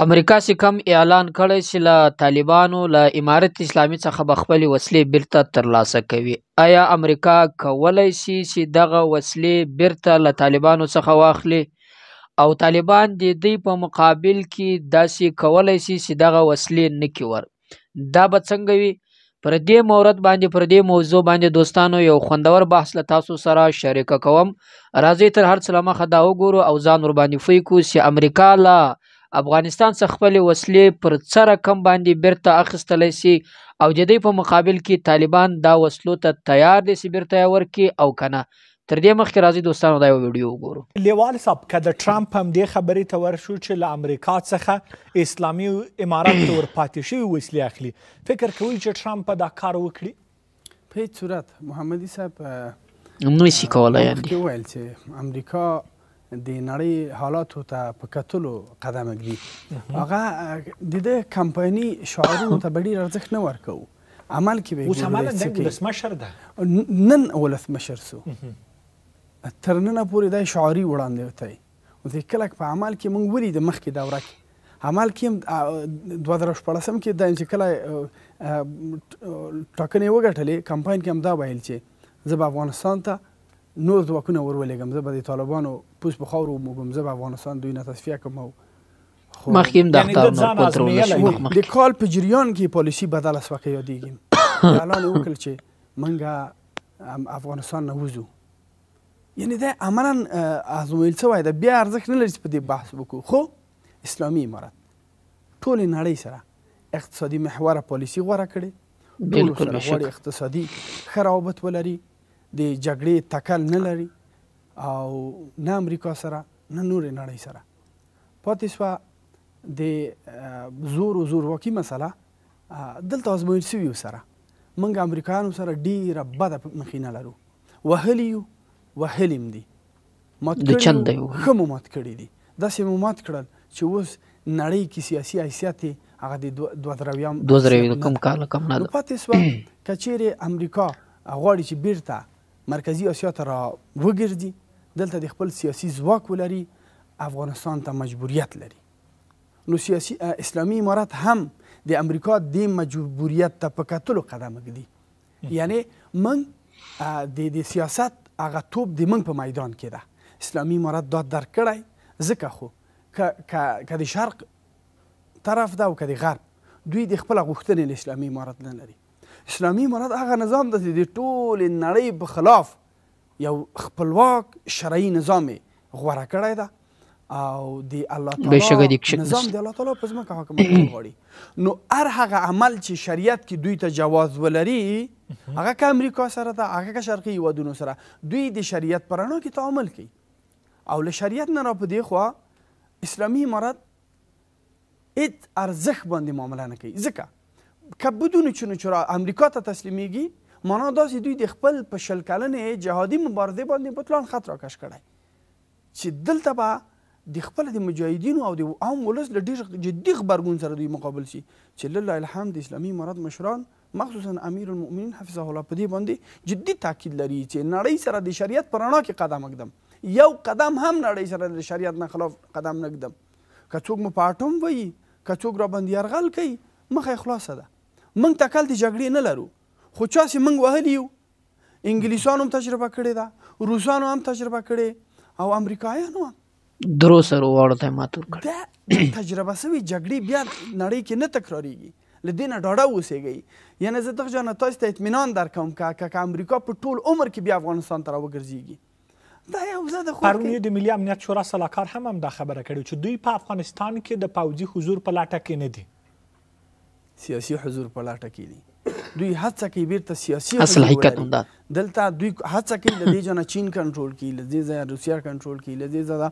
امریکا چې کوم اعلان کړی چې له طالبانو له امارت اسلامي څخه به خپلې وسلې بیرته ترلاسه کوي، آیا امریکا کولی شي چې دغه وسلې بیرته له طالبانو څخه واخلي او طالبان د دوی په مقابل کې داسې کولی شي چې دغه وسلې نه کړي ور؟ دا به څنګه وي؟ پر دې مورد باندې پر دې موضوع باندې دوستانو یو خوندور بحث له تاسو سره شریکه کوم. راځئ تر هر څه له مخه دا وګورو او ځان ور باندې پوه کړو چې امریکا له افغانستان څخه خپلې وسلې پر څه رقم باندې بیرته اخیستلی شي او د دوی په مقابل کې طالبان دا وسلو ته تیار دي چې بیرته یې ورکړي او که نه. تر دې مخکې راځئ دوستانو دا یو ویډیو وګورو. لیوال صاحب که د ټرمپ همدې خبرې ته ورشو چې له امریکا څخه اسلامي امارت ته ورپاتې شوي وسلې اخلي، فکر کوئ چې ټرمپ به دا کار وکړي؟ په هیڅ صورت محمدي صاحب نو شي کولی مخکې وویل چې امریکا د نړۍ حالاتو ته په کتلو قدم ږدي، هغه د ده کمپایني شعارونو ته به ډېر ارزښت نه ورکوو، عمل کې به اوس عملا دی ولسمشر ده، نن ولسمشر سو تر ننه پورې دا شعاري وړاندې وتی، چې کله په عمل کې موږ ولید مخکې دوره کې عمل کې هم 2014 کې دا چې کله ټاکنې وګټلې کمپاین کې هم دا ویل چې زه به افغانستان ته نور ځواکونه ورولېږم، زه به د طالبانو پوست په خاورو وموږم، زه به افغانستان دوی نه تصفیه کړم او مخکې هم د اخطارونو کنټرول نشي. د کال په جریان کې پالیسي بدله شوه که یادېږي، اعلان یې وکړل چې موږ افغانستان نه وځو، یعنې دا عملا از ویل شوی ده، بیا ارزښت نه لري چې په دې بحث وکړو. خو اسلامي امارت ټولې نړۍ سره اقتصادي محوره پالیسي غوره کړې، ټولو سره غواړي اقتصادي ښه روابط ولري، د جګړې تکل نه لري او نه امریکا سره نه نورې نړۍ سره. پاتې شوه د زور و زورواکي مسله، دلته ازمویل شوي سره موږ امریکایانو سره ډېره بده مخینه لرو، وهلي یو وهلي م دي، مات کړي یو ښه مو مات کړي دي، داسې مو مات کړل چې اوس نړۍ کې سیاسي حیثیت یې هغه د 2020 کال کم نه ده. پاتې شوه که چیرې امریکا غواړي چې بیرته مرکزي اسیا ته را وګرځي، دلته د خپل سیاسي ځواک ولري، افغانستان ته مجبوریت لري، نو سیاسي اسلامي امارت هم د امریکا د مجبوریت ته په کتلو قدم ږدي، یعنې موږ د سیاست هغه توپ د موږ په میدان کې ده. اسلامي امارت دا درک کړی، ځکه خو که د شرق طرف ده او که د غرب، دوی د خپله غوښتنې له اسلامي امارت نه لري. اسلامي امارت هغه نظام ده چې د ټولې نړۍ په خلاف یو خپلواک شرعي نظام یې غوره کړی ده او د الله تعالی نظام د الله تعالی په ځمکه حکومت غواړي، نو هر هغه عمل چې شریعت کې دوی ته جواز ولري، هغه که امریکا سره ده، هغه که شرقي هیوادونو سره، دوی د شریعت په رڼا کې تعامل کوي او له شریعت نه را په دې خوا اسلامي امارت هېڅ ارزښت باندې معامله نه کوي، ځکه که بدون چونو امریکا ته تسلیمیږي، معنا داسې دوی د خپل په 20 کلنې جهادي مبارزې باندې بطلان خط راکش کړی چې دلته به د خپل د مجاهدینو او د عام ولس له ډېر جدي غبرګون سره دوی مقابل شي، چې لله الحمد د اسلامي امارت مشران مخصوصا امیر المؤمنین حفظه الله په دې باندې جدي تاکید لري چې نړۍ سره د شریعت په رڼا کې قدم اږدم، یو قدم هم نړۍ سره د شریعت نه خلاف قدم نه ږدم، که څوک مو په اټوم وایي، که څوک را باندې یرغل کوي، مخه یې خلاصه ده. موږ تکل د جګړې نه لرو، خو چا چې موږ وهلي یو، انګلیسانو هم تجربه کړې ده، روسانو هم تجربه کړې او امریکایانو هم درو سره واړو ته مات ورکړي. دا تجربه شوي جګړې بیا نړۍ کې نه تکراریږي، له دې نه ډاډه اوسېږئ. یعنې زه دغه جانه تاسو ته اطمینان درکوم که امریکا په ټول عمر کې بیا افغانستان ته راوګرځېږي، دا یو زه د پرون یې د ملي امنیت شورا سلاکار هم همدا خبره کړې چې دوی په افغانستان کې د پوځي حضور په لټه کې نه دي، سیاسي حضور په لټه کې دي، دوی هڅه کوي بیرته سیاسي اصل حقیقت هم ده، دلته دوی هڅه کوي له دې جانه چین کنټرول کړي، له دې ځایه روسیه کنټرول کړي، له دې ځایه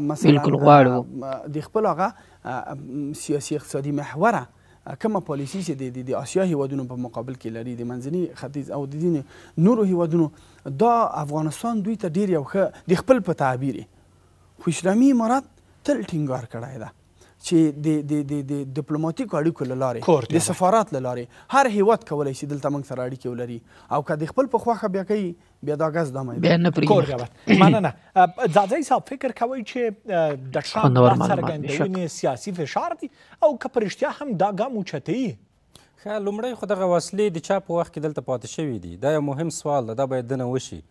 مثلا د خپل هغه سیاسي اقتصادي محوره کومه پالیسي چې د آسیا هیوادونو په مقابل کې لري، د منځني ختیځ او د ځینې نورو هیوادونو، دا افغانستان دوی ته ډېر یو ښه د خپل په تعبیر، خو اسلامي امارت تل ټینګار کړی ده چې د ډیپلوماتیکو اړیکو له کور لارې دی د سفارت له لارې هر هیواد کولی شي دلته موږ سره اړیکې ولري او که د خپل په خوښه بیا کوي بیا دا ګز دا بیا نه کور پرېږدي. دی مننه ځاځی صاحب فکر کوئ چې د ټرمپ خوندور دا معلومات څرګندونې سیاسي فشار دی او که په رښتیا هم دا ګام اوچتوي؟ ښه لومړی خو دغه وسلې د چا په وخت کې دلته پاتې شوي دي دا یو مهم سوال ده دا باید دنه وشي.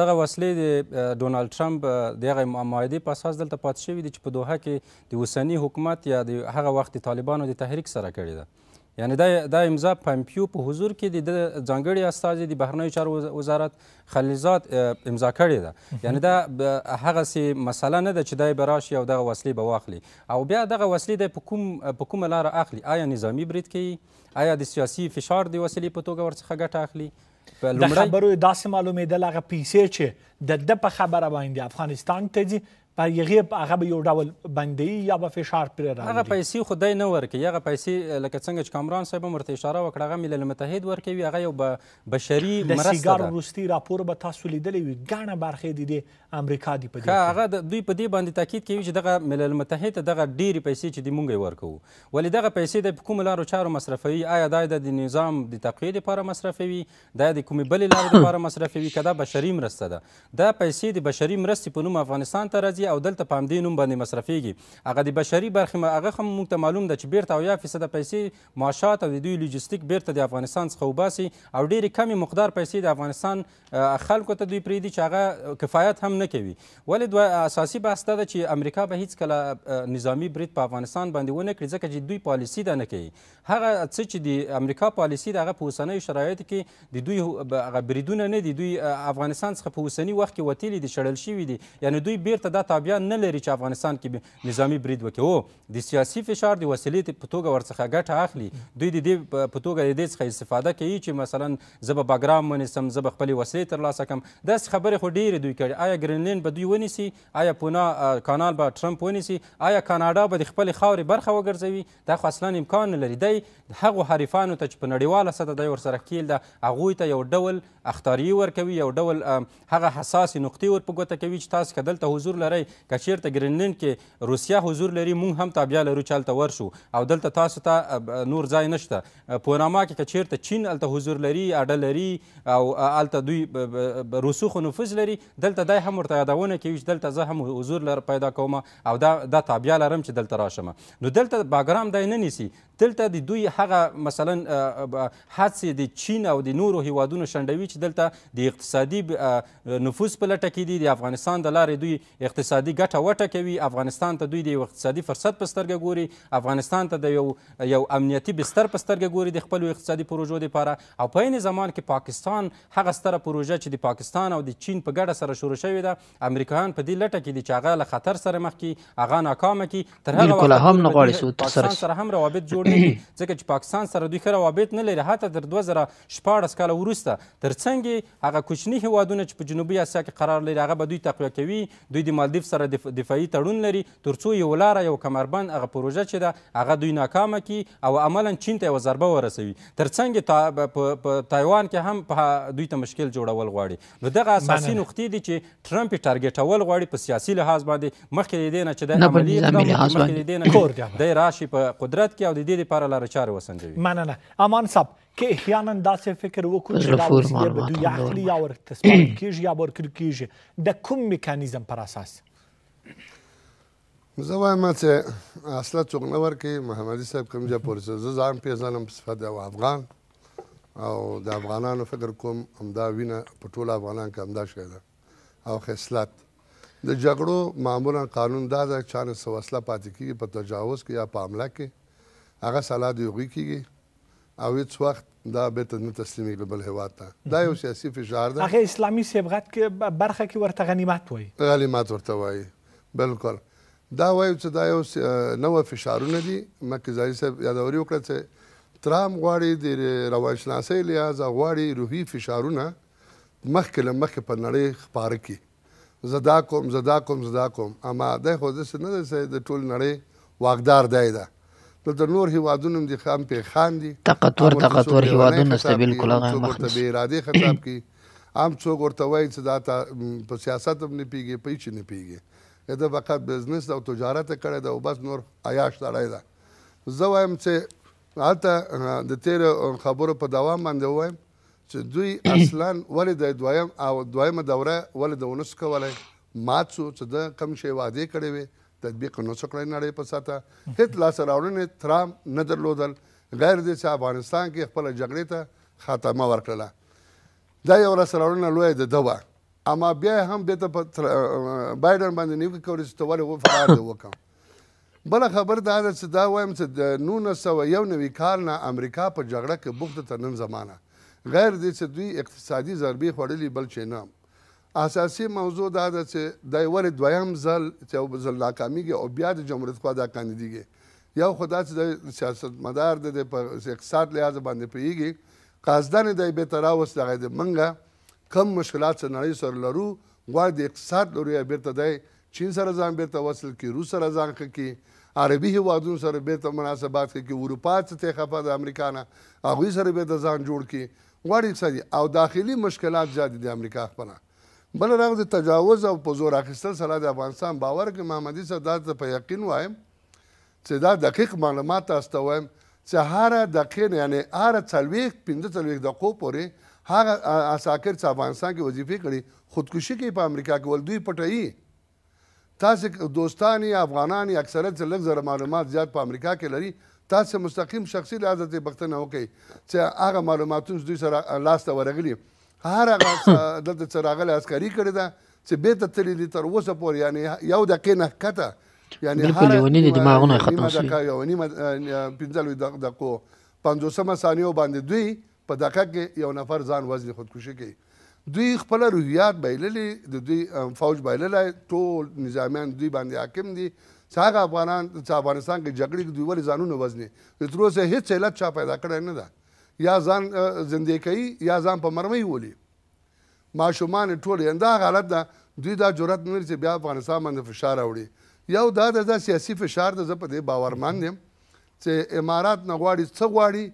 دغه وسلې د ډونالډ ټرمپ د هغې معاهدې په اساس دلته پاتې شوي دي چې په دوحه کې د اوسني حکومت یا د هغه وخت د طالبانو د تحریک سره کړې ده. یعنې دا امضا پمپیو په حضور کې د ځانګړي استازي د بهرنیو چارو وزارت خلیلزاد امضا کړې ده. یعنې دا هغسې مسله نه ده چې دی به راشي او دغه وسلې به واخلي او بیا دغه وسلې دی په کومه لاره اخلي. آیا نظامي برید کوي؟ آیا د سیاسي فشار د وسیلې په توګه ورڅخه ګټه اخلي؟ د خبرو داسې معلومېدل هغه پیسې چې د ده په خبره باندې افغانستان ته ځي په هغه به یو ډول بندي یا به فشار پرې راوړي. هغه پیسې خو دی نه ورکوي. هغه پیسې لکه څنګه چې کامران صاحب هم ورته اشاره وکړه هغه ملل متحد ورکوي. هغه یو بشري د مرسته سیګار ده. وروستي راپور به تاسو لیدلی وي ګڼه برخې د دې امریکا دي په دې ښه هغه دوی په دې باندې تاکید کوي چې دغه ملل متحد ته دغه ډېرې پیسې چې دي موږ یې ورکوو. ولې دغه پیسې دی په کومو لارو چارو مصرفوي؟ آیا دا د نظام د تقویې دپاره مصرفوي؟ دا د کومې بلې لارې دپاره مصرفوي؟ که دا بشري مرسته ده دا پیسې د بشري مرستې په نوم افغانستان ته راځي او دلته په همدې نوم باندې مصرفیږي. هغه د بشري برخې هغه هم موږ ته معلوم ده چې بیرته 80% پیسې معاشات او د دوی لوجستیک بیرته د افغانستان څخه وباسي او ډېرې کمې مقدار پیسې د افغانستان خلکو ته دوی پرېږدي چې هغه کفایت هم نه کوي. ولې دوه اساسي بحث دا ده چې امریکا به هیڅکله نظامي برید په افغانستان باندې ونه کړي ځکه چې دوی پالیسي دا نه کوي. هغه څه چې د امریکا پالیسي ده هغه په اوسنیو شرایطو کې د دوی هغه بریدونه نه دي. دوی افغانستان څخه په اوسني وخت کې وتلي دي شړل شوي دي. یعنې دوی بیرته دا تابعیان نه لري چې افغانستان کې نظامي برید وکړي. او د سیاسي فشار د وسیلې په توګه ورڅخه ګټه اخلي. دوی د دې په توګه د دې څخه استفاده کوي چې مثلا زه به باګرام ونیسم زه به خپلې وسلې ترلاسه کړم. داسې خبرې خو ډېرې دوی کړي. آیا ګرینلینډ به دوی ونیسي؟ آیا پونا کانال به ټرمپ ونیسي؟ آیا کاناډا به د خپلې خاورې برخه وګرځوي؟ دا خو اصلا امکان نه لري. دی هغو حریفانو ته چې په نړیواله سطحه دی ورسره ښکیل ده هغوی ته یو ډول اختاریې ورکوي یو ډول هغه حساسې نقطې ور په ګوته کوي چې تاسو که دلته حضور لرئ که چېرته ګرینلینډ کې روسیه حضور لري موږ هم تابعه لرو چې هلته ورشو او دلته تاسو ته نور ځای نشته. پوناما کې که چېرته چین هلته حضور لري اډه لري او هلته دوی رسوخ و نفوذ لري دلته دی هم ورته یادونه کوي چې دلته زه هم حضور پیدا کوم او دا تابعه لرم چې دلته راشم. نو دلته باګرام دی نه نیسي. دلته د دوی هغه مثلا حدسې د چین او د نورو هیوادونو شنډوي چې دلته د اقتصادي نفوذ په لټه کې دي. د افغانستان د لارې دوی اقتصادي ګټه وټه کوي. افغانستان ته دوی د یو اقتصادي فرصت په سترګه ګوري. افغانستان ته د یو امنیتي بستر په سترګه ګوري د خپلو اقتصادي پروژو دپاره. او په عین زمان کې پاکستان هغه ستره پروژه چې د پاکستان او د چین په ګډه سره شروع شوې ده امریکایان په دې لټه کې دي چې هغه له خطر سره مخ کړي هغه ناکامه کړي. تر هغه وخته پاکستان سره هم روابط جوړ نه کړي ځکه چې پاکستان سره دوی ښه روابط نه لري. حتی تر 2014 کاله وروسته تر څنګ هغه کوچني هیوادونه چې په جنوبي اسیا کې قرار لري هغه به دوی تقویه کوي. دوی د مالدیف سره دفاعي تړون لري تر څو یو لاره یو کمربند هغه پروژه چې ده هغه دوی ناکامه کړي او عملا چین ته یوه ضربه ورسوي. تر څنګ په تایوان کې هم دوی ته مشکل جوړول غواړي. نو دغه اساسي نقطې دي چې ټرمپ یې ټارګېټول غواړي په سیاسي لحاظ باندې مخکې د دې نه چې د عملي اقدام مخکې د دې نه چې دی راشي په قدرت کې او د دې دپاره لاره چارې وسنجوي. مننه. امان صاحب که احیانا داسې فکر وکړو چې دا وسیلې به دوی اخلي یا ورته سپارل کېږي یا ورکړل کېږي د کوم میکانیزم پر اساس؟ زه وایم چې اصله څوک نه ورکوي. محمدي صاحب کوم ځای پورې زه ځان پېژنم په صفت یو افغان او د افغانانو فکر کوم همدا وینه په ټولو افغانان کې همدا شی ده او خصلت. د جګړو معمولا قانون دا ده چا نه څه وسله پاتې کېږي په تجاوز کې یا په حمله کې هغه سلا د هغوی کېږي او هېڅ وخت دا بیرته نه تسلیمېږي بل هېواد ته. دا یو سیاسي فشار ده. هغه اسلامي صبغت کې برخه کې ورته غنیمت وایي. غنیمت ورته وایي. بلکل دا وایو چې دا یو نوه فشارونه دي. مکې ځایي صاحب یادوري وکړه چې ترامپ غواړي د روانشناسۍ لحاظه غواړي روحي فشارونه مخکې له مخکې په نړۍ خپاره کړي. زه دا کوم زه دا کوم زه دا کوم اما دی خو داسې نه ده چې د ټول نړۍ واکدار دی ده. دلته نور هیوادونه هم دي هم پې خاندي طاقتور هیوادونه سته بالکل هغه څوک ورته بې ارادې خطاب کړي هم څوک ورته وایي چې دا په سیاست هم نه پوهېږي په هېڅ نه پوهېږي. د فقط بزنس او تجارت کړی ده او بس نور عیاش تړی ده. زه وایم چې هلته د تېرو خبرو په دوام باندې ووایم چې دوی اصلا ولې د دویمه دوره ولې د ونه سو کولی مات شو چې د کوم شی وعدې کړې وې تطبیق نه سو کړی نړۍ په سطحه هېڅ لاسته راوړنې ترام نه درلودل غیر دې چې افغانستان کې خپله جګړې ته خاتمه ورکړله. دا یو لاسته راوړنه لویه د ده وه اما بیا هم دې ته په بایډن باندې نیوکې کولې چې ته ولې فقار دې وکړم. بله خبر دا ده چې دا وایم چې د 1991 کال نه امریکا په جګړه کې بوخته تر نن زمانه غیر دې چې دوی اقتصادي ضربې خوړلي بل شی نه. اساسي موضوع دا ده چې دی ولې دویم ځل چې یو ځل ناکامیږي او بیا د جمهوریت خوا دا کاندیدېږي. یو خو دا چې د سیاستمدار د په اقتصاد لحاظ باندې پوهېږي قصدن دی بېرته راوست دغه د موږ کم مشکلات چې نړۍ سره لرو غواړي د اقتصاد لوري بېرته دی چین سره ځان بېرته وصل کړي روس سره ځان ښه کړي عربي هېوادونو سره بېرته مناسبات ښه کړي اروپا څه ته خفه د امریکا نه هغوی سره بېرته ځان جوړ کړي غواړي اقتصادي او داخلي مشکلات زیات دي د امریکا خپله. بل راغ د تجاوز او په زور اخیستل سره د افغانستان باور کې محمدي صاحب دا ته په یقین وایم چې دا دقیق معلومات تاسو ته وایم چې هره دقیقه یعنې هره 45 دقیقو پورې هغه عساکر چې افغانستان کې وظیفې کړي خودکشي کوي په امریکا کې ول دوی پټوي. تاسو دوستان یا افغانان یا اکثریت چې لږ زره معلومات زیات په امریکا کې لري تاسو مستقیم شخصي لحاظ ته بښتنه وکړئ چې هغه معلوماتونه دوی سره لاسته ورغلي هر هغه دلته چې راغلی عسکري کړې ده چې بېرته تللي دي تر اوسه پورې یعنې یو دقیقې نه ښکته یعنې نیمه دقیقه یو نیمه 45 دقیقو 50 ثانیو باندې دوی په دقیقه کې یو نفر ځان وزني خودکشي کوي. دوی خپله روحیات بایللي د دوی فوج بایللی ټول نظامیان دوی باندې حاکم دي چې هغه افغانان چې افغانستان کې جګړې کې دوی ولې ځانونه وزني تر اوسه هېڅ علت چا پیدا کړی نه ده یا ځان زندې کوي یا ځان په مرمۍ ولي ماشومان ټول یې دا حالت ده دوی دا جرأت نه لري چې بیا افغانستان باندې فشار راوړي. یو دا د سیاسي فشار ده زه په دې باورمند یم چې امارات نه غواړي څه غواړي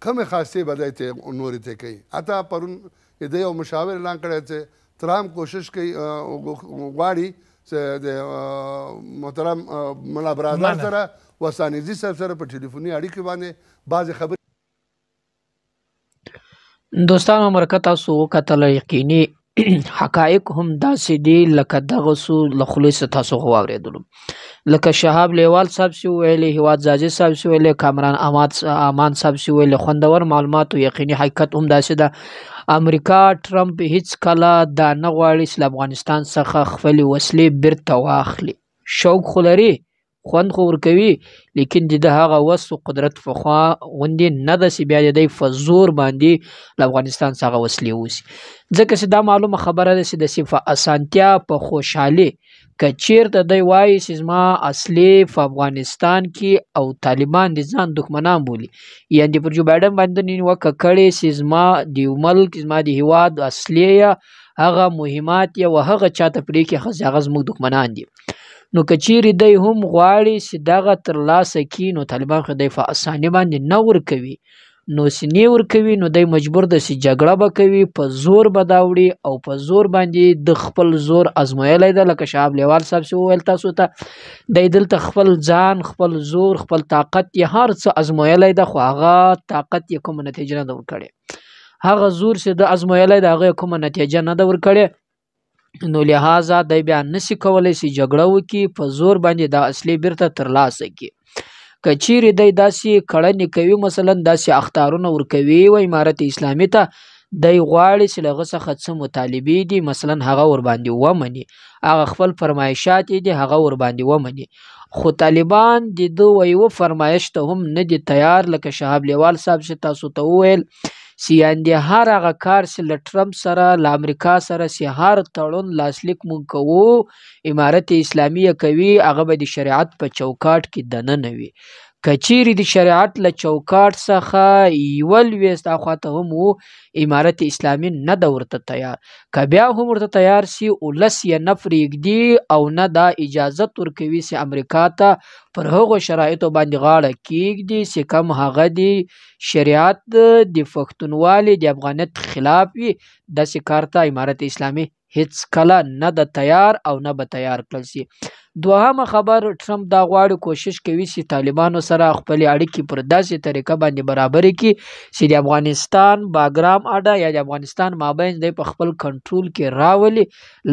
کومې خاصې به دی ته نورې ته کوي. حتی پرون د یو مشاور اعلان کړی چې ترامپ کوشش کوي غواړي چې د محترم ملا برادر سره وسانیزي صاحب سره په ټلیفوني اړیکې باندې بعضې خبرې دوستانو مرکه تاسو وکتل یقیني حقایق هم داسې دي لکه دغه څو له خولې څخه تاسو واورېدلو لکه شهاب لیوال صاحب چې ویلي هیواد زاجي صاحب چې ویلي کامران امان صاحب چې ویلي خوندور معلومات او یقیني حقیقت هم داسې ده امریکا ټرمپ هیڅ کله دا نه غواړي چې له افغانستان څخه خپلې وسلې بیرته واخلي. شوق خو لري خوند خو ورکوي لیکن د ده هغه وس او قدرت پخوا غوندې نه ده چې بیا د دی په زور باندې له افغانستان څخه وسلې ووسي ځکه چې دا معلومه خبره ده چې داسې په اسانتیا په خوشحالي که چیرته دی وایي چې زما اصلي په افغانستان کې او طالبان د ځان دښمنان بولي یعنې پر جو بایډن باندې نیوکه کړې چې زما د ملک زما د هیواد اصلي هغه مهمات یا هغه چاته پرېږدي هغه زموږ دښمنان دي. نو که چیرې دی هم غواړي چې دغه ترلاسه کړي نو طالبان خو دی په اسانۍ باندې نه ورکوي نو چې نه ورکوي نو دی مجبور ده چې جګړه به کوي په زور به دا وړي او په زور باندې د خپل زور ازمویلی ده لکه شهاب لیوال صاحب چې وویل تاسو ته دی دلته خپل ځان خپل زور خپل طاقت یې هر څه ازمویلی ده خو هغه طاقت یې کومه نتیجه نه ده ورکړې هغه زور چې ده ازمویلی ده هغه یې کومه نتیجه نه ده ورکړې نو لہذا دی بیا نشي کولی چې جګړه وکړي په زور باندې دا اصلي بیرته ترلاسه کړي. که چیرې دی داسې کړنې کوي مثلا داسې اخطارونه ورکوي و امارت اسلامي ته دی غواړي چې له هغه څخه څه مطالبې دي مثلا هغه ورباندې ومني هغه خپل فرمایشات دي هغه ورباندې ومني خو طالبان د ده یوه فرمایش ته هم نه دي تیار لکه شهاب لیوال صاحب چې تاسو ته وویل چې یعنې هر هغه کار چې له ټرمپ سره له امریکا سره چې هر تړون لاسلیک مونږ کوو امارت اسلامي یې کوي هغه به د شریعت په چوکاټ کې دننه وي. که چیرې د شریعت له چوکاټ څخه یوه لویست اخواته هم و امارت اسلامي نه ده ورته تیار که بیا هم ورته تیار سي ولس یې نه پرېږدي او نه دا اجازت ورکوي چې امریکا ته پر هغو شرایطو باندې غاړه کېږدي چې کوم هغه د شریعت د پښتونوالي د افغانیت خلاف وي داسې کار ته امارت اسلامي هیڅ کله نه د تیار او نه به تیار کړل شي. دوهمه خبر، ټرمپ دا غواړي کوشش کوي چې طالبانو سره خپل اړیکې پر داسې طریقه باندې برابرې کړي چې د افغانستان باګرام اډه یا د افغانستان مابین د په خپل کنټرول کې راولي.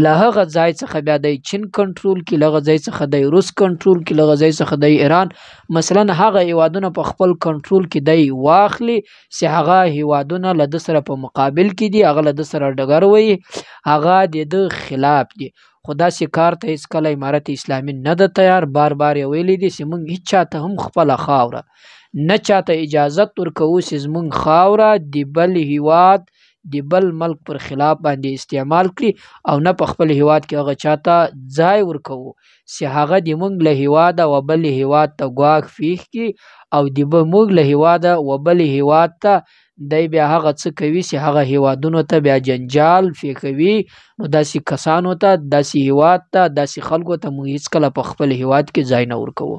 له هغه ځای څخه بیا د چین کنټرول کې، له هغه ځای څخه د روس کنټرول کې، له هغه ځای څخه د ایران مثلا هغه هیوادونه په خپل کنټرول کې دی واخلي چې هغه هیوادونه له ده سره په مقابل کې دي، هغه له ده سره ډګر وهي، هغه د ده خلاف دي. خو داسې کار ته هېڅکله امارت اسلامي نه ده تیار. بار بار یې ویلي دي چې موږ هېچ چاته هم خپله خاوره نه چاته اجازت ورکوو چې زموږ خاوره د بل هیواد د بل ملک پر خلاف باندې استعمال کړي، او نه په خپل هیواد کې هغه چاته ځای ورکوو چې هغه د موږ له هیواده و بل هیواد ته ګواښ پیښ کړي، او د موږ له هیواده و بل هیواد ته دی بیا هغه څه کوي چې هغه هیوادونو ته بیا جنجال پیښوي. نو داسې کسانو ته، داسې هیواد ته، داسې خلکو ته موږ هېڅکله په خپل هیواد کې ځای نه ورکوو.